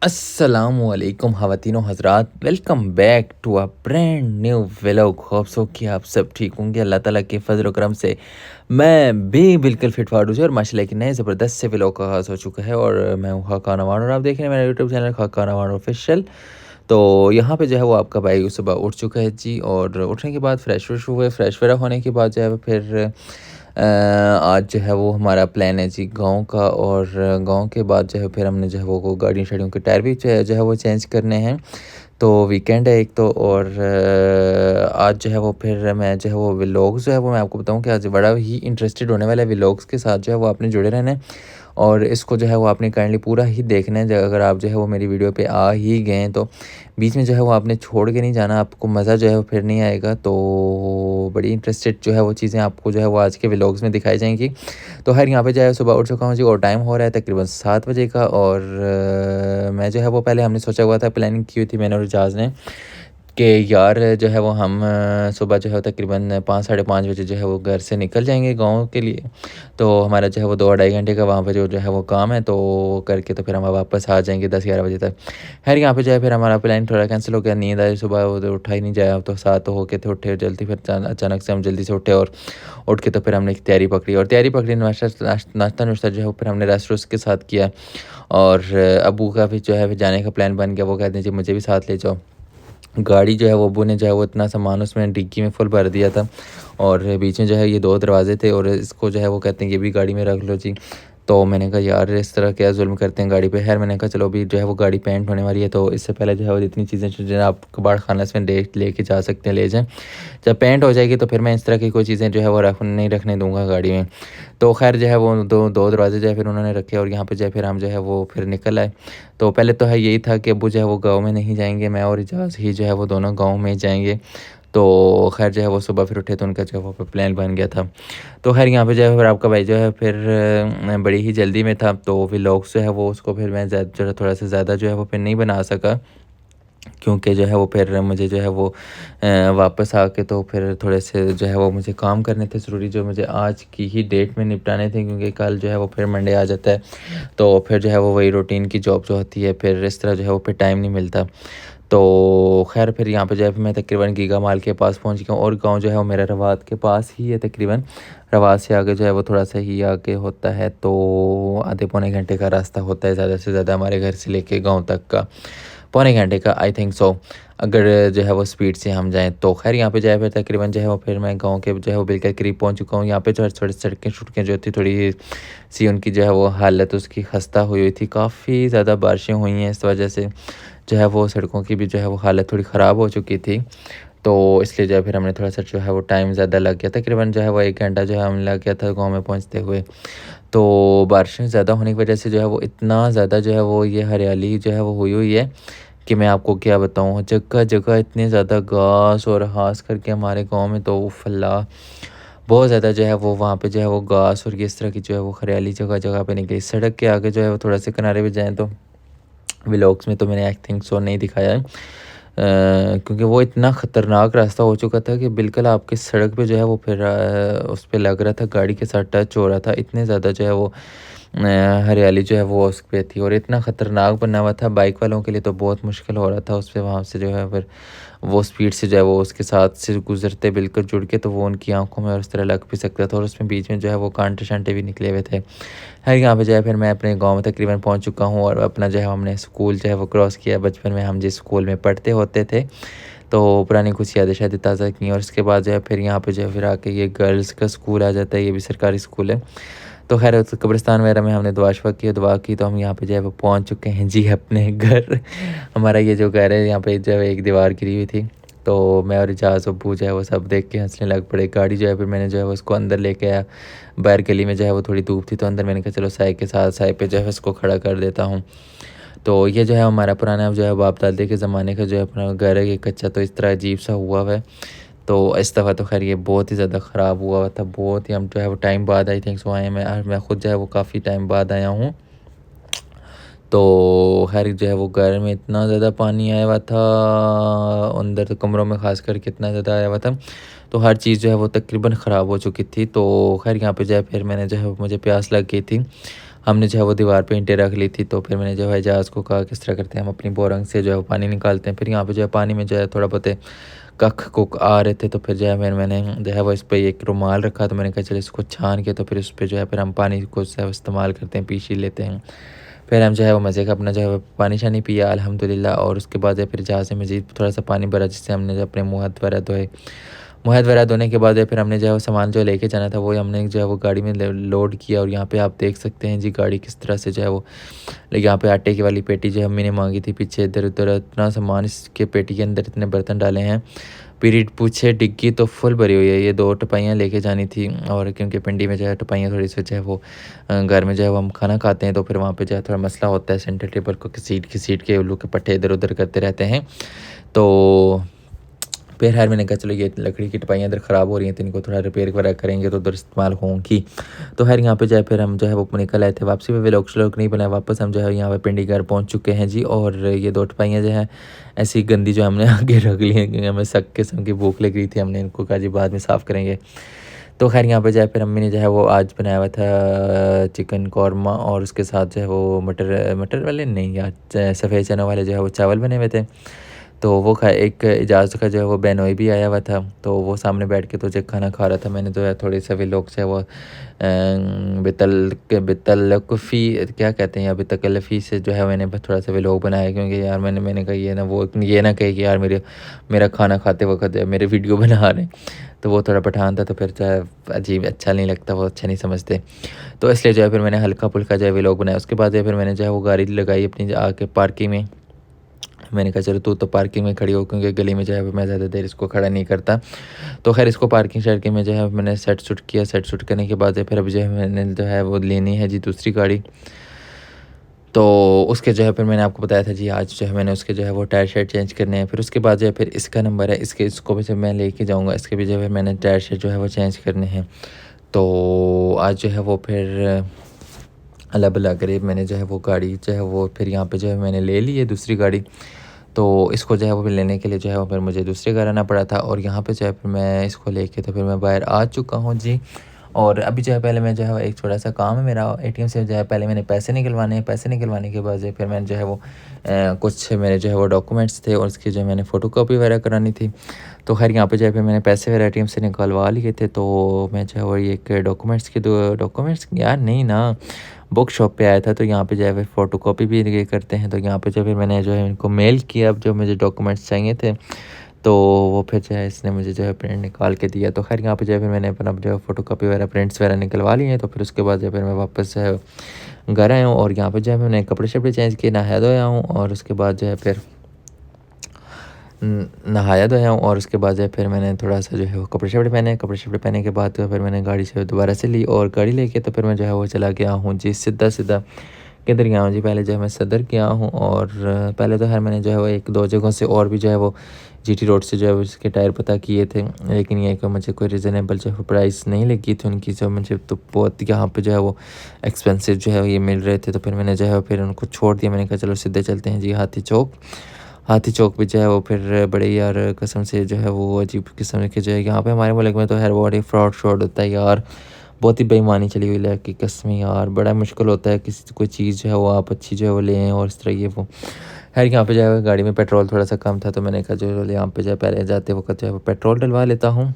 अस्सलामुअलैकुम ख़वातीनो हज़रात, welcome back to a brand new vlog. Hope so कि आप सब ठीक होंगे। अल्लाह ताला के फजल करम से मैं भी बिल्कुल फिट फाट हूँ और माशाल्लाह एक नए ज़बरदस्त से व्लॉग का आगाज़ हो चुका है। और मैं हूँ खाका नवान और आप देख रहे हैं मेरा यूट्यूब चैनल खाका नवान ऑफिशियल। तो यहाँ पे जो है वो आपका भाई सुबह उठ चुका है जी। और उठने के बाद फ्रेश व्रेश हुए, फ्रेश वगैरह होने के बाद जो है वो फिर आज जो है वो हमारा प्लान है जी गाँव का। और गाँव के बाद जो है फिर हमने जो है वो गाड़ियों शाड़ियों के टायर भी जो है वो चेंज करने हैं। तो वीकेंड है एक तो। और आज जो है वो फिर मैं जो है वो व्लॉग्स जो है वो मैं आपको बताऊं कि आज बड़ा ही इंटरेस्टेड होने वाला है। व्लॉग्स के साथ जो है वो आपने जुड़े रहना है और इसको जो है वो आपने काइंडली पूरा ही देखना है। अगर आप जो है वो मेरी वीडियो पे आ ही गए हैं तो बीच में जो है वो आपने छोड़ के नहीं जाना, आपको मज़ा जो है वो फिर नहीं आएगा। तो बड़ी इंटरेस्टेड जो है वो चीज़ें आपको जो है वो आज के व्लॉग्स में दिखाई जाएंगी। तो खैर यहाँ पे जो है सुबह उठ चुका हूँ जी और टाइम हो रहा है तकरीबन 7 बजे का। और मैं जो है वो पहले हमने सोचा हुआ था, प्लानिंग की हुई थी मैंने और इजाज़ ने कि यार जो है वो हम सुबह जो है तकरीबन 5 साढ़े 5 बजे जो है वो घर से निकल जाएंगे गाँव के लिए। तो हमारा जो है वो 2 ढाई घंटे का वहाँ पे जो है वो काम है, तो करके तो फिर हम वापस आ जाएंगे 10 11 बजे तक। खैर यहाँ पे जो है फिर हमारा प्लान थोड़ा कैंसिल हो गया। नींद आई सुबह, वो तो उठा ही नहीं जाया। तो 7 हो के थे उठे जल्दी, फिर अचानक से हम जल्दी से उठे और उठ के तो फिर हमने एक तैयारी पकड़ी। और तैयारी पकड़ी नाश्ता नुश्ता जो है फिर हमने रेस्ट वेस्ट के साथ किया। और अबू का भी जो है फिर जाने का प्लान बन गया। वो कहते हैं जी मुझे भी साथ ले जाओ। गाड़ी जो है वो अब्बू ने जो है वो इतना सामान उसमें डिग्गी में फुल भर दिया था। और बीच में जो है ये 2 दरवाजे थे और इसको जो है वो कहते हैं ये भी गाड़ी में रख लो जी। तो मैंने कहा यार इस तरह क्या जुल्म करते हैं गाड़ी पे। खैर मैंने कहा चलो अभी जो है वो गाड़ी पेंट होने वाली है, तो इससे पहले जो है वो जितनी चीज़ें जो आप कबाड़ खाना से लेके जा सकते हैं ले जाएँ। जब पेंट हो जाएगी तो फिर मैं इस तरह की कोई चीज़ें जो है वो नहीं रखने दूँगा गाड़ी में। तो खैर जो है वो दो दरवाजे जो है फिर उन्होंने रखे और यहाँ पे जो है फिर हम जो है वो फिर निकल आए। तो पहले तो है यही था कि अब्बू जो है वो गाँव में नहीं जाएंगे, मैं और इजाज़ ही जो है वो दोनों गाँव में जाएंगे। तो खैर जो है वो सुबह फिर उठे तो उनका जो है वो प्लान बन गया था। तो खैर यहाँ पे जो है फिर आपका भाई जो है फिर बड़ी ही जल्दी में था। तो व्लॉग्स जो है वो उसको फिर मैं जो है थोड़ा सा ज़्यादा जो है वो फिर नहीं बना सका, क्योंकि जो है वो फिर मुझे जो है वो वापस आके तो फिर थोड़े से जो है वो मुझे काम करने थे ज़रूरी, जो मुझे आज की ही डेट में निपटाने थे, क्योंकि कल जो है वो फिर मंडे आ जाता है। तो फिर जो है वो वही रूटीन की जॉब जो होती है, फिर इस तरह जो है वो फिर टाइम नहीं मिलता। तो खैर फिर यहाँ पे जो है मैं तकरीबन गीगा माल के पास पहुँच गया हूँ। और गाँव जो है वो मेरा रवात के पास ही है तकरीबन। रवात से आगे जो है वो थोड़ा सा ही आगे होता है, तो आधे पौने घंटे का रास्ता होता है ज़्यादा से ज़्यादा हमारे घर से लेके गाँव तक का। पौने घंटे का आई थिंक सो, अगर जो है वो स्पीड से हम जाएँ तो। खैर यहाँ पे जो है फिर तकरीबन जो है वो फिर मैं गाँव के जो है वो बिल्कुल करीब पहुँच चुका हूँ। यहाँ पे जो है थोड़ी सड़कें शुड़कें जो थी थोड़ी सी उनकी जो है वो हालत उसकी खस्ता हुई हुई थी। काफ़ी ज़्यादा बारिशें हुई हैं, इस वजह से जो है वो सड़कों की भी जो है वो हालत थोड़ी ख़राब हो चुकी थी। तो इसलिए जो है फिर हमने थोड़ा सा जो है वो टाइम ज़्यादा लग गया, तकरीबन जो है वो 1 घंटा जो है हमें लग गया था गाँव में पहुँचते हुए। तो बारिशें ज़्यादा होने की वजह से जो है वो इतना ज़्यादा जो है वो ये हरियाली जो है वो हुई हुई है कि मैं आपको क्या बताऊँ। जगह जगह इतने ज़्यादा घास, और ख़ास करके हमारे गाँव में तो उफ़ अल्लाह बहुत ज़्यादा जो है वो वहाँ पे जो है वो घास और इस तरह की जो है वो हरियाली जगह जगह पे निकली। सड़क के आगे जो है वो थोड़ा से किनारे पे जाएँ तो व्लॉग्स में तो मैंने आई थिंक सो नहीं दिखाया है, क्योंकि वो इतना ख़तरनाक रास्ता हो चुका था कि बिल्कुल आपकी सड़क पे जो है वो फिर उस पे लग रहा था गाड़ी के साथ टच हो रहा था। इतने ज़्यादा जो है वो हरियाली जो है वो उस पे थी और इतना ख़तरनाक बना हुआ था, बाइक वालों के लिए तो बहुत मुश्किल हो रहा था उस पे वहाँ से जो है फिर वो स्पीड से जो है वो उसके साथ से गुजरते बिल्कुल जुड़ के, तो वो उनकी आंखों में और उस तरह लग भी सकता था। और उसमें बीच में जो है वो कांटे शांटे भी निकले हुए थे। है यहाँ पे जो है फिर मैं अपने गांव में तकरीबन पहुंच चुका हूँ और अपना जो है हमने स्कूल जो है वो क्रॉस किया। बचपन में हम जिस स्कूल में पढ़ते होते थे, तो पुरानी कुछ यादें शायद ताज़ा की। और उसके बाद जो है फिर यहाँ पे जो है फिर आके ये गर्ल्स का स्कूल आ जाता है, ये भी सरकारी स्कूल है। तो खैर उस कब्रिस्तान वगैरह में हमने दुआ की, तो हम यहाँ पे जो है वो पहुँच चुके हैं जी अपने घर। हमारा ये जो घर है यहाँ पे जो है एक दीवार गिरी हुई थी, तो मैं और इजाज़ अब्बू जो है वो सब देख के हंसने लग पड़े। गाड़ी जो है फिर मैंने जो है वो उसको अंदर लेके आया। बाहर गली में जो है वो थोड़ी धूप थी, तो अंदर मैंने कहा चलो साए के साथ साए पे जो है उसको खड़ा कर देता हूँ। तो ये जो है हमारा पुराना जो है बाप दादे के ज़माने का जो है अपना घर है, ये कच्चा तो इस तरह अजीब सा हुआ हुआ है। तो इस दफ़ा तो खैर ये बहुत ही ज़्यादा ख़राब हुआ हुआ था, बहुत ही हम जो है वो टाइम बाद आई थिंक सो आए हैं। मैं खुद जो है वो काफ़ी टाइम बाद आया हूँ। तो खैर जो है वो घर में इतना ज़्यादा पानी आया हुआ था, अंदर तो कमरों में ख़ास कर कितना ज़्यादा आया हुआ था, तो हर चीज़ जो है वो तकरीबन ख़राब हो चुकी थी। तो खैर यहाँ पे जो है फिर मैंने जो है मुझे प्यास लग गई थी, हमने जो है वो दीवार पे ईंटें रख ली थी। तो फिर मैंने जो है एजाज़ को कहा किस तरह करते हैं हम अपनी बोरंग से जो है वो पानी निकालते हैं। फिर यहाँ पे जो है पानी में जो है थोड़ा बहुत कख कुक आ रहे थे, तो फिर जो है मैंने जो है वो इस पर एक रुमाल रखा। तो मैंने कहा चलो इसको छान के तो फिर उस पर जो है फिर हम पानी को जो है इस्तेमाल करते हैं, पी लेते हैं। फिर हम जो है वो मज़े का अपना जो है वो पानी शानी पिया अल्हम्दुलिल्लाह। और उसके बाद जो है फिर जहाँ से मज़ीद थोड़ा सा पानी भरा जिससे हमने जो अपने मुँह हाथ वगैरह धोए। मुँह हाथ वगैरह धोने के बाद फिर हमने जो है वो सामान जो लेके जाना था वो हमने जो है वो गाड़ी में लोड किया। और यहाँ पे आप देख सकते हैं जी गाड़ी किस तरह से जो है वो, यहाँ पे आटे की वाली पेटी जो अम्मी ने मांगी थी पीछे, इधर उधर इतना सामान इसके पेटी के अंदर इतने बर्तन डाले हैं। पीरीड पूछे डिग्गी तो फुल भरी हुई है। ये 2 टपाइयाँ लेके जानी थी, और क्योंकि पिंडी में जो है टपाइयाँ थोड़ी सी जो है वो घर में जो है वो हम खाना खाते हैं तो फिर वहाँ पे जो है थोड़ा मसला होता है, सेंटर टेबल को घसीट के उल्लू के पट्टे इधर उधर करते रहते हैं। तो फिर खैर मैंने कहा चलो ये लकड़ी की टपाइयाँ इधर ख़राब हो रही हैं तो इनको थोड़ा रिपेयर वगैरह करेंगे तो उधर इस्तेमाल होंगी। तो खैर यहाँ पे जो है फिर हम जो है वो निकल आए थे वापसी पे। व्लॉग श्लॉग नहीं बनाया, वापस हम जो है यहाँ पे पिंडी घर पहुँच चुके हैं जी। और ये 2 टपाइयाँ जो है ऐसी गंदी जो हमने आगे रख ली हैं क्योंकि हमें सक किस्म की भूख लग रही थी। हमने इनको कहा जी बाद में साफ़ करेंगे। तो खैर यहाँ पे जो है फिर अम्मी ने जो है वो आज बनाया हुआ था चिकन कौरमा, और उसके साथ जो है वो मटर मटर वाले नहीं यार सफ़ेद चना वाले जो है वो चावल बने हुए थे। तो वो खा एक इजाज़ का जो है वो बहनोई भी आया हुआ था, तो वो सामने बैठ के तो जो खाना खा रहा था। मैंने जो है थोड़े से लोग जो है वो बितलफ़ी क्या कहते हैं या बितकलफ़ी से जो है मैंने थोड़ा सा लोग बनाया, क्योंकि यार मैंने कहा ये ना कहे कि यार मेरा खाना खाते वक्त मेरे वीडियो बना रहे हैं। तो वो थोड़ा पठान था तो फिर जो है अजीब अच्छा नहीं लगता, वो अच्छा नहीं समझते। तो इसलिए जो है फिर मैंने हल्का फुल्का जो है लोग बनाया। उसके बाद जो है फिर मैंने जो है वो गाड़ी लगाई अपनी आके पार्किंग में। मैंने कहा चलो तू तो पार्किंग में खड़ी हो, क्योंकि गली में जो है मैं ज़्यादा देर इसको खड़ा नहीं करता। तो खैर इसको पार्किंग शार्किंग में जो है मैंने सेट सुट किया। सेट सुट करने के बाद फिर अभी जो है मैंने जो है वो लेनी है जी दूसरी गाड़ी। तो उसके जो है फिर मैंने आपको बताया था जी आज जो है मैंने उसके जो है वो टायर शेड चेंज करने हैं। फिर उसके बाद जो है फिर इसका नंबर है, इसको भी जब मैं लेके जाऊँगा इसके भी जो है मैंने टायर शेड जो है वो चेंज करने हैं। तो आज जो है वो फिर अल्लाह भला करे मैंने जो है वो गाड़ी जो है वो फिर यहाँ पे जो है मैंने ले ली है दूसरी गाड़ी। तो इसको जो है वो लेने के लिए जो है वो फिर मुझे दूसरे घर आना पड़ा था, और यहाँ पे जो है फिर मैं इसको लेके तो फिर मैं बाहर आ चुका हूँ जी। और अभी जो है पहले मैं जो है एक छोटा सा काम है मेरा एटीएम से जो है पहले मैंने पैसे निकलवाने हैं। पैसे निकलवाने के बाद जो है फिर मैंने जो है वो कुछ मेरे जो है वो डॉक्यूमेंट्स थे और उसकी जो है मैंने फ़ोटोकॉपी वगैरह करानी थी। तो खैर यहाँ पे जो है फिर मैंने पैसे वगैरह एटीएम से निकलवा लिए थे। तो मैं जो है वो एक डॉक्यूमेंट्स यार नहीं ना बुक शॉप पे आया था, तो यहाँ पे जो है फ़ोटोकॉपी भी ये करते हैं। तो यहाँ पे जो फिर मैंने जो है इनको मेल किया अब जो मुझे डॉक्यूमेंट्स चाहिए थे। तो वो फिर जो है इसने मुझे जो है प्रिंट निकाल के दिया। तो खैर यहाँ पे जो है फिर मैंने अपना जो है फ़ोटोकॉपी वगैरह प्रिंट्स वगैरह निकलवा लिए हैं। तो फिर उसके बाद जो है फिर मैं वापस जो है घर आया हूँ, और यहाँ पे जो है मैंने कपड़े शपड़े चेंज किए, नहाया धोया हूँ। और उसके बाद जो है फिर नहाया धोया हूँ, और उसके बाद जो है फिर मैंने थोड़ा सा जो है वो कपड़े शपड़े पहने। कपड़े शपड़े पहने के बाद तो फिर मैंने गाड़ी से दोबारा से ली, और गाड़ी लेके तो फिर मैं जो है वो चला गया हूँ जी सीधा किधर गया हूँ जी। पहले जो है मैं सदर गया हूँ, और पहले तो खैर मैंने जो है वो 1-2 जगहों से और भी जो है वो जीटी रोड से जो है उसके टायर पता किए थे, लेकिन ये कि मुझे कोई रीज़नेबल जो है प्राइस नहीं लगी थी उनकी। जो मुझे तो बहुत यहाँ पे जो है वो एक्सपेंसिव जो है ये मिल रहे थे। तो फिर मैंने जो है फिर उनको छोड़ दिया। मैंने कहा चलो सीधे चलते हैं जी हाथी चौक पे जो है वो फिर बड़े यार कसम से जो है वो अजीब किस्म के जो है यहाँ पे हमारे मुल्क में तो हर बॉडी फ्रॉड होता है यार। बहुत ही बेईमानी चली हुई है कि कसम यार बड़ा मुश्किल होता है किसी कोई चीज़ जो है वो आप अच्छी जो है वो लें, और इस तरह ये वो खैर यहाँ पे जो है गाड़ी में पेट्रोल थोड़ा सा कम था। तो मैंने कहा जो यहाँ पे जो है पहले जाते वक्त जो है वो पेट्रोल डलवा लेता हूँ।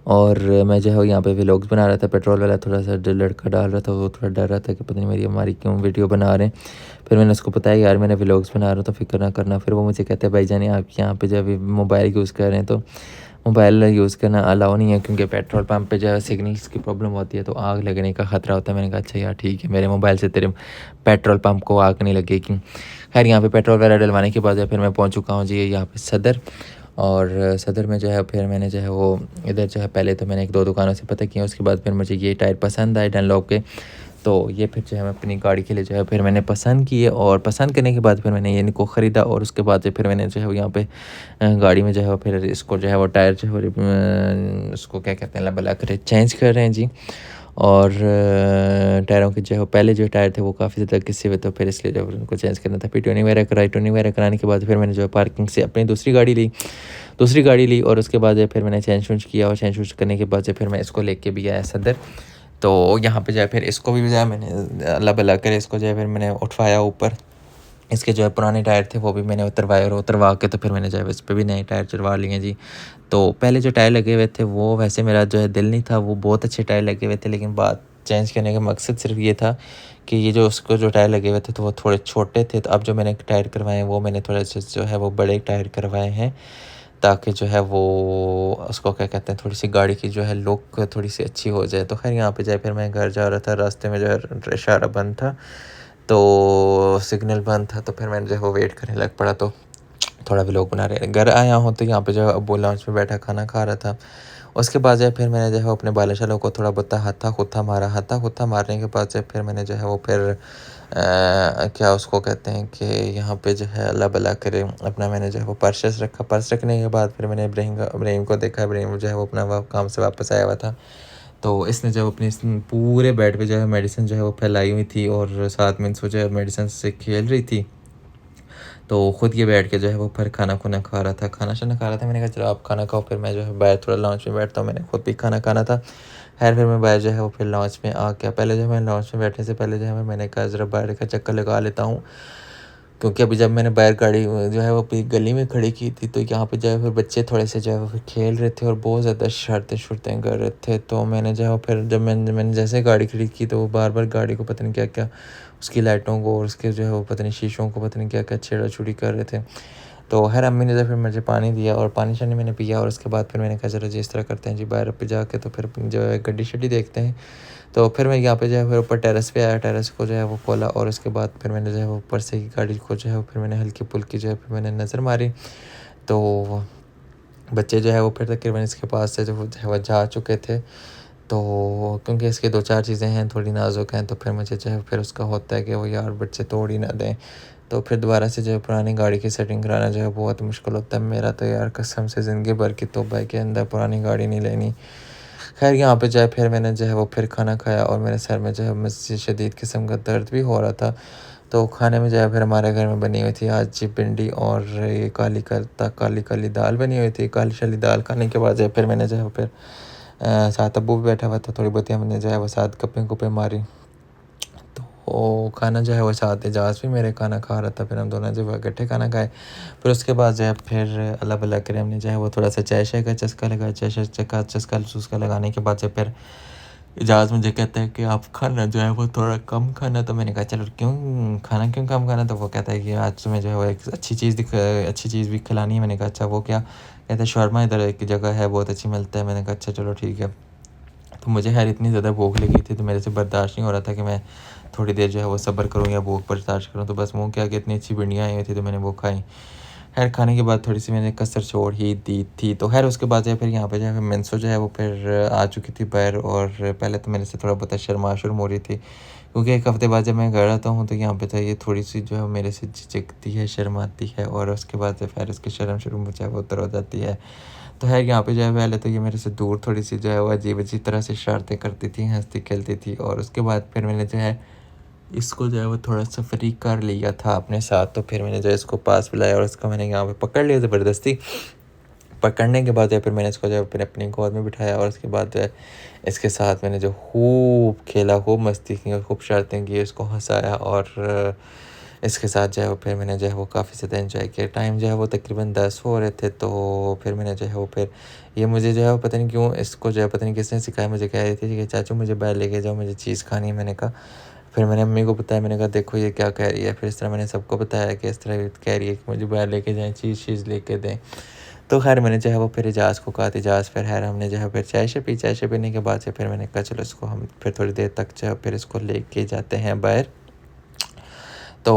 और मैं जो है यहाँ पे व्लॉग्स बना रहा था, पेट्रोल वाला थोड़ा सा जो लड़का डाल रहा था वो थोड़ा डर रहा था कि पता नहीं हमारी क्यों वीडियो बना रहे हैं। फिर मैंने उसको बताया यार मैंने व्लॉग्स बना रहा हूँ तो फिक्र ना करना। फिर वो मुझे कहते हैं भाई जान आप यहाँ पे जो है मोबाइल यूज़ कर रहे हैं, तो मोबाइल यूज़ करना अलाउ नहीं है क्योंकि पेट्रोल पंप पे जो है सिग्नल्स की प्रॉब्लम होती है तो आग लगने का ख़तरा होता है। मैंने कहा अच्छा यार ठीक है, मेरे मोबाइल से तेरे पेट्रोल पंप को आग नहीं लगेगी। खैर यहाँ पे पेट्रोल वगैरह डलवाने के बाद फिर मैं पहुँच चुका हूँ जी यहाँ पे सदर। और सदर में जो है फिर मैंने जो है वो इधर जो है पहले तो मैंने 1-2 दुकानों से पता किया, उसके बाद फिर मुझे ये टायर पसंद आए डनलॉप के। तो ये फिर जो है मैं अपनी गाड़ी के लिए जो है फिर मैंने पसंद किए, और पसंद करने के बाद फिर मैंने ये इनको ख़रीदा। और उसके बाद जो फिर मैंने जो है वो यहाँ पे गाड़ी में जो है फिर इसको जो है वो टायर जो है उसको क्या कहते हैं लबला कर चेंज कर रहे हैं जी। और टायरों के जो है पहले जो टायर थे वो काफ़ी ज़्यादा घिसे हुए, तो फिर इसलिए जो उनको चेंज करना था। फिर ट्यूनिंग वगैरह कराई, ट्यूनिंग वगैरह कराने के बाद फिर मैंने जो है पार्किंग से अपनी दूसरी गाड़ी ली। और उसके बाद जो फिर मैंने चेंज वेंज किया, और चेंज वेंज करने के बाद जो फिर मैं इसको लेके भी आया सदर। तो यहाँ पे जो है फिर इसको भी जो है मैंने अल्लाह भला करे इसको जो है फिर मैंने उठवाया ऊपर। इसके जो है पुराने टायर थे वो भी मैंने उतरवाए और उतरवा के तो फिर मैंने जो है इस पर भी नए टायर चढ़वा लिए जी। तो पहले जो टायर लगे हुए थे वो वैसे मेरा जो है दिल नहीं था, वो बहुत अच्छे टायर लगे हुए थे, लेकिन बात चेंज करने का मकसद सिर्फ ये था कि ये जो उसको जो टायर लगे हुए थे तो वो थोड़े छोटे थे। तो अब जो मैंने टायर करवाए हैं वो मैंने थोड़े से जो है वो बड़े टायर करवाए हैं, ताकि जो है वो उसको क्या कहते हैं थोड़ी सी गाड़ी की जो है लुक थोड़ी सी अच्छी हो जाए। तो खैर यहाँ पे जाए फिर मैं घर जा रहा था, रास्ते में जो है इशारा बंद था, तो सिग्नल बंद था, तो फिर मैंने जो है वो वेट करने लग पड़ा। तो थोड़ा व्लॉग बना रहे घर आया हूँ तो यहाँ पे जो है अब्बू लॉन्च में बैठा खाना खा रहा था। उसके बाद जो है फिर मैंने जो है अपने बाले शालों को थोड़ा बहुत हत्था खुत्था मारा। हत्था खुत्था मारने के बाद जो है फिर मैंने जो है वो फिर क्या उसको कहते हैं कि यहाँ पे जो है अल्लाह भला करे अपना मैंने जो है वो पर्स रखा। पर्स रखने के बाद फिर मैंने इब्राहिम को देखा। इब्राहिम जो है वो अपना काम से वापस आया हुआ था, तो इसने जो अपनी पूरे बेड पे जो है मेडिसिन जो है वो फैलाई हुई थी और साथ में जो है मेडिसिन से खेल रही थी। तो ख़ुद ये बैठ के जो है वो फिर खाना खुना खा रहा था, खाना शाना खा रहा था। मैंने कहा चलो आप खाना खाओ, फिर मैं जो है बाहर थोड़ा लॉन्च में बैठता हूँ, मैंने खुद भी खाना खाना था। खैर फिर मैं बाहर जो है वो फिर लॉन्च में आ गया। पहले जो है मैं लॉन्च में बैठने से पहले जो है मैंने कहा ज़रा बाहर का चक्कर लगा लेता हूँ, क्योंकि अभी जब मैंने बाहर गाड़ी जो है वो अपनी गली में खड़ी की थी तो यहाँ पे जो है फिर बच्चे थोड़े से जो है वो फिर खेल रहे थे और बहुत ज़्यादा शरारतें कर रहे थे। तो मैंने जो है फिर जब मैंने जैसे गाड़ी खड़ी की तो वो बार बार गाड़ी को पता नहीं क्या क्या उसकी लाइटों को और उसके जो है वो पता नहीं शीशों को पता नहीं क्या क्या छेड़ा छुड़ी कर रहे थे। तो खैर अम्मी ने जो फिर मुझे पानी दिया और पानी शानी मैंने पिया और उसके बाद फिर मैंने कहा चलो जी इस तरह करते हैं जी बाहर पे जाके तो फिर जो है गड्डी शड्डी देखते हैं। तो फिर मैं यहाँ पे जो है फिर ऊपर टेरेस पे आया, टेरेस को जो है वो खोला और उसके बाद फिर मैंने जो है वो ऊपर से की गाड़ी को जो है फिर मैंने हल्की फुल्की जो है फिर मैंने नज़र मारी। तो बच्चे जो है वो फिर तकरीबन इसके पास से जो है वो जा चुके थे। तो क्योंकि इसके दो चार चीज़ें हैं थोड़ी नाजुक हैं, तो फिर मुझे जो है फिर उसका होता है कि वो यार बच्चे तोड़ ही ना दें। तो फिर दोबारा से जो है पुरानी गाड़ी की सेटिंग कराना जो है बहुत मुश्किल होता है। मेरा तो यार कसम से ज़िंदगी भर की तौबा है के अंदर पुरानी गाड़ी नहीं लेनी। खैर यहाँ पे जो है फिर मैंने जो है वो फिर खाना खाया और मेरे सर में जो है मुझसे शदीद किस्म का दर्द भी हो रहा था। तो खाने में जो है फिर हमारे घर में बनी हुई थी आज जी भिंडी और ये काली काली दाल बनी हुई थी। काली शाली दाल खाने के बाद जो है फिर मैंने जो है फिर साथ अब्बू भी बैठा हुआ था, थोड़ी बहुत हमने जो है वो साथ गप्पें गुप्पें मारी। तो खाना जो है वो साथ एजाज़ भी मेरे खाना खा रहा था, फिर हम दोनों जो है इकट्ठे खाना खाए। फिर उसके बाद जो है फिर अल्लाह भला करे हमने जो है वो थोड़ा सा चाय शाय का चस्का लगाया। चस्का लगाने के बाद से फिर एजाज़ मुझे कहता है कि आप खाना जो है वो थोड़ा कम खाना। तो मैंने कहा चलो क्यों कम खाना। तो वो कहता है कि आज तुम्हें जो है वो एक अच्छी चीज़ भी खिलानी है। मैंने कहा अच्छा वो क्या। कहता है शौरमा इधर एक जगह है बहुत अच्छी मिलता है। मैंने कहा अच्छा चलो ठीक है। तो मुझे खैर इतनी ज़्यादा भूख लगी थी तो मेरे से बर्दाश्त नहीं हो रहा था कि मैं थोड़ी देर जो है वो सब्र करूँ या भूख बर्दाश्त करूँ। तो बस मुँह के आगे इतनी अच्छी भिंडियाँ आई हुई थी तो मैंने वो खाई। खैर खाने के बाद थोड़ी सी मैंने कसर छोड़ ही दी थी। तो खैर उसके बाद जो है फिर यहाँ पे जो है मेंसो जो है वो फिर आ चुकी थी बाहर और पहले तो मेरे से थोड़ा बहुत शर्मा हो रही थी, क्योंकि एक हफ़्ते बाद जब मैं घर आता हूँ तो यहाँ पे तो ये थोड़ी सी जो है मेरे से झिझकती है, शर्माती है और उसके बाद से फिर उसकी शर्म शुरू जो है वो उतर हो जाती है। तो है यहाँ पे जो है पहले तो ये मेरे से दूर थोड़ी सी जो है वो अजीब तरह से शरारतें करती थी, हंसती खेलती थी। और उसके बाद फिर मैंने जो है इसको जो है वो थोड़ा सा फ्री कर लिया था अपने साथ। तो फिर मैंने जो है इसको पास बुलाया और इसको मैंने यहाँ पे पकड़ लिया ज़बरदस्ती। पकड़ने के बाद जो है फिर मैंने इसको जो है फिर अपनी गोद में बिठाया और उसके बाद जो है इसके साथ मैंने जो खूब खेला, खूब मस्ती की और खूब शरारतें की, इसको हंसाया और इसके साथ जो है वो फिर मैंने जो है वो काफ़ी ज़्यादा एंजॉय किया। टाइम जो है वो तकरीबन 10 हो रहे थे। तो फिर मैंने जो है वो फिर ये मुझे जो है वो पता नहीं क्यों इसको जो है पता नहीं किसने सिखाया, मुझे कह रही थी कि चाचू मुझे बाहर लेके जाओ, मुझे चीज़ खानी है। मैंने कहा फिर मैंने अम्मी को बताया, मैंने कहा देखो ये क्या कह रही है। फिर इस तरह मैंने सबको बताया कि इस तरह कह रही है कि मुझे बाहर लेके जाएँ, चीज़ लेके दें। तो खैर मैंने जो है वो फिर एजाज़ को कहा, एजाज़ फिर खैर हमने जो है फिर चाय शे पीने के बाद से फिर मैंने कहा चलो इसको हम फिर थोड़ी देर तक जो है फिर इसको लेके जाते हैं बाहर। तो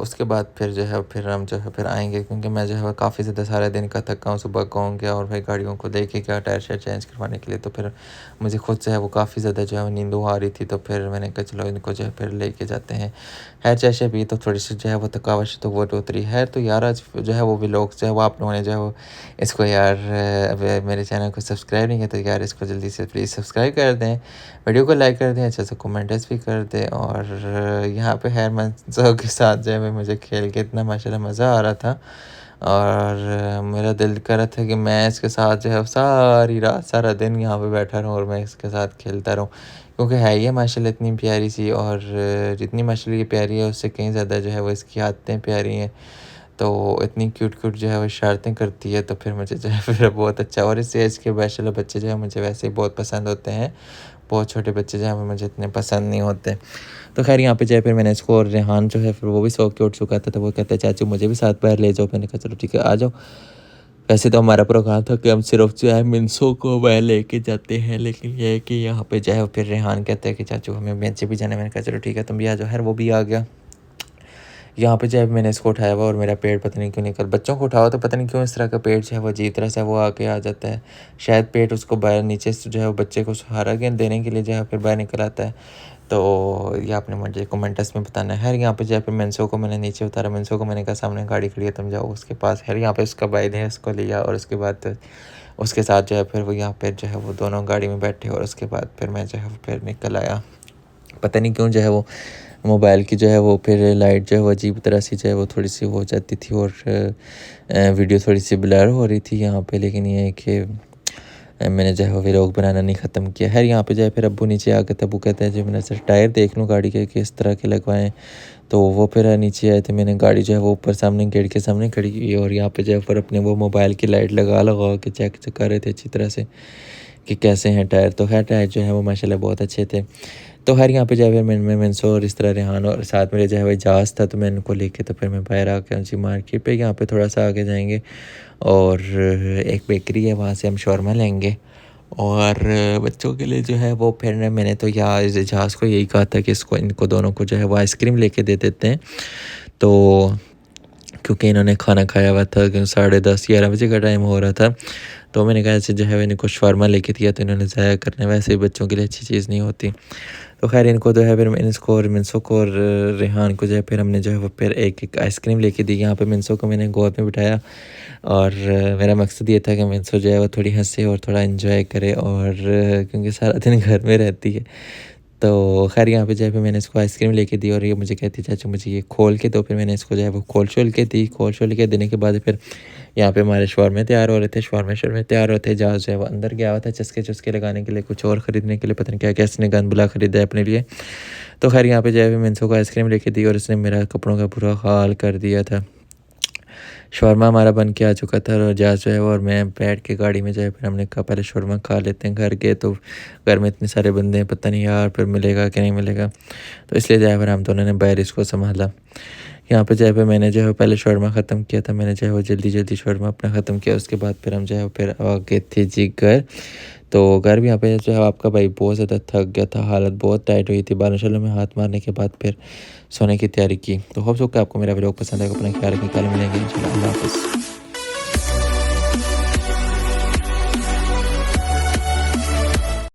उसके बाद फिर जो है फिर हम जो है फिर आएँगे, क्योंकि मैं जो है काफ़ी ज़्यादा सारे दिन का थका हूँ। सुबह गाँव गया और भाई गाड़ियों को देखे क्या टायर शायर चेंज करवाने के लिए। तो फिर मुझे खुद से है वो काफ़ी ज़्यादा जो है वो नींद आ रही थी। तो फिर मैंने कहा चलो इनको जो है फिर लेके जाते हैं। खैर जैसे भी तो थोड़ी सी जो है वो थकावट तो वो उतरी है। तो यार आज जो है वो व्लॉग जो है वो आप लोगों ने जो है वो इसको यार मेरे चैनल को सब्सक्राइब नहीं किया तो यार इसको जल्दी से प्लीज़ सब्सक्राइब कर दें, वीडियो को लाइक कर दें, अच्छा सा कमेंट्स भी कर दें। और यहाँ पे खैर मंसो के साथ जो है मुझे खेल के इतना माशाल्लाह मज़ा आ रहा था। और मेरा दिल कर रहा था कि मैं इसके साथ जो है सारी रात सारा दिन यहाँ पे बैठा रहूँ और मैं इसके साथ खेलता रहूँ, क्योंकि है ये माशाल्लाह इतनी प्यारी सी, और जितनी माशाल्लाह ये प्यारी है उससे कहीं ज़्यादा जो है वो इसकी आदतें प्यारी हैं। तो इतनी क्यूट क्यूट जो है वो शरारतें करती है, तो फिर मुझे जो है फिर बहुत अच्छा, और इस एज के माशाल्लाह बच्चे जो है मुझे वैसे ही बहुत पसंद होते हैं। बहुत छोटे बच्चे जो हैं मुझे इतने पसंद नहीं होते। तो खैर यहाँ पे जो है फिर मैंने इसको, और रेहान जो है फिर वो भी सो के उठ चुका था, तो वो कहता है चाचू मुझे भी साथ बाहर ले जाओ। मैंने कहा चलो ठीक है आ जाओ। वैसे तो हमारा प्रोग्राम था कि हम सिर्फ जो है मिनसो को वह लेके जाते हैं, लेकिन ये है कि यहाँ पे जो है फिर रेहान कहते हैं कि चाचू हमें बेंचे भी जाना है। मैंने कहा चलो ठीक है तुम भी आ जाओ। खैर वो भी आ गया। यहाँ पे जो है मैंने इसको उठाया हुआ, और मेरा पेट पता नहीं क्यों निकल, बच्चों को उठाओ तो पता नहीं क्यों इस तरह का पेट जो है वो अजीब तरह से वो आके आ जाता है। शायद पेट उसको बाहर नीचे से जो है वो बच्चे को सहारा देने के लिए जो है फिर बाहर निकल आता है। तो ये आपने मुझे कमेंट्स में बताना है। यहाँ पे जो है फिर मेंसो को मैंने नीचे उतारा। मेंसो को मैंने कहा सामने गाड़ी खड़ी है तुम जाओ उसके पास। यहाँ पे उसका भाई ने उसको लिया, और उसके बाद उसके साथ जो है फिर वो यहाँ पे जो है वो दोनों गाड़ी में बैठे, और उसके बाद फिर मैं जो है फिर निकल आया। पता नहीं क्यों जो है वो मोबाइल की जो है वो फिर लाइट जो है वो अजीब तरह से जो है वो थोड़ी सी हो जाती थी, और वीडियो थोड़ी सी ब्लर हो रही थी यहाँ पे। लेकिन ये है कि मैंने जो है वो व्लॉग बनाना नहीं ख़त्म किया है। यहाँ पे जो है फिर अब्बू नीचे आ गए थे। अब्बू कहते हैं जो मैंने सर टायर देख लूँ गाड़ी के किस तरह के लगवाएं। तो वो फिर नीचे आए थे। मैंने गाड़ी जो है वो ऊपर सामने गेट के सामने खड़ी की, और यहाँ पे जो है फिर अपने वो मोबाइल की लाइट लगा के चेक कर रहे थे अच्छी तरह से कि कैसे हैं टायर। तो खैर टायर जो है वो माशाल्लाह बहुत अच्छे थे। तो खैर यहाँ पे जो है फिर मैं मेंसो और इस तरह रेहान और साथ मेरे जो है वो इजाज़ था, तो मैं इनको लेके तो फिर मैं बाहर आ गया जी मार्केट पे। यहाँ पे थोड़ा सा आगे जाएंगे और एक बेकरी है, वहाँ से हम शौरमा लेंगे। और बच्चों के लिए जो है वो फिर मैंने तो यार इजाज़ को यही कहा था कि इसको इनको दोनों को जो है वो आइसक्रीम लेके दे देते हैं। तो क्योंकि इन्होंने खाना खाया हुआ था, 10:30-11 बजे का टाइम हो रहा था। तो मैंने कहा ऐसे जो है इनको शौरमा लेके दिया, तो इन्होंने ज़ाया करने, वैसे ही बच्चों के लिए अच्छी चीज़ नहीं होती। तो खैर इनको जो है फिर मैंने इसको और मिनसो को और रेहान को जो है फिर हमने जो है वो फिर एक एक आइसक्रीम लेके दी। यहाँ पे मिनसो को मैंने गोद में बिठाया, और मेरा मकसद ये था कि मिनसो जो है वो थोड़ी हंसे और थोड़ा इन्जॉय करे, और क्योंकि सारा दिन घर में रहती है। तो खैर यहाँ पे जो है फिर मैंने इसको आइसक्रीम लेके दी, और ये मुझे कहती चाचू मुझे ये खोल के दो। फिर मैंने इसको जो है वो खोल शोल के दी। खोल शोल के देने के बाद फिर यहाँ पे हमारे शौरमे तैयार हो रहे थे। शौरमे तैयार होते जहाज़ जो है वो अंदर गया हुआ था चस्के चुस्के लगाने के लिए, कुछ और ख़रीदने के लिए, पता नहीं क्या क्या इसने गन बुला ख़रीदा है अपने लिए। तो खैर यहाँ पे जो है मैंने इसको आइसक्रीम लेके दी, और इसने मेरा कपड़ों का बुरा हाल कर दिया था। शौरमा हमारा बन के आ चुका था, और जहाज़ जो है वो और मैं बैठ के गाड़ी में जो है फिर हमने कहा पहले शौरमा खा लेते हैं। घर गए तो घर में इतने सारे बंदे हैं, पता नहीं यार फिर मिलेगा कि नहीं मिलेगा, तो इसलिए जो है फिर हम दोनों ने बाहर इसको संभाला। यहाँ पे जो है मैंने जो है पहले शौरमा ख़त्म किया था। मैंने जो है वो जल्दी शौरमा अपना ख़त्म किया। उसके बाद फिर हम जो है फिर आ गए थे जी घर। तो घर भी यहाँ पे जो है आपका भाई बहुत ज़्यादा थक गया था, हालत बहुत टाइट हुई थी। बारिशों में हाथ मारने के बाद फिर सोने की तैयारी की। तो होप सो कि आपको मेरा व्लॉग पसंद आएगा। अपना ख्याल रखें, कल मिलेंगे इंशाल्लाह। अल्लाह हाफ़िज़।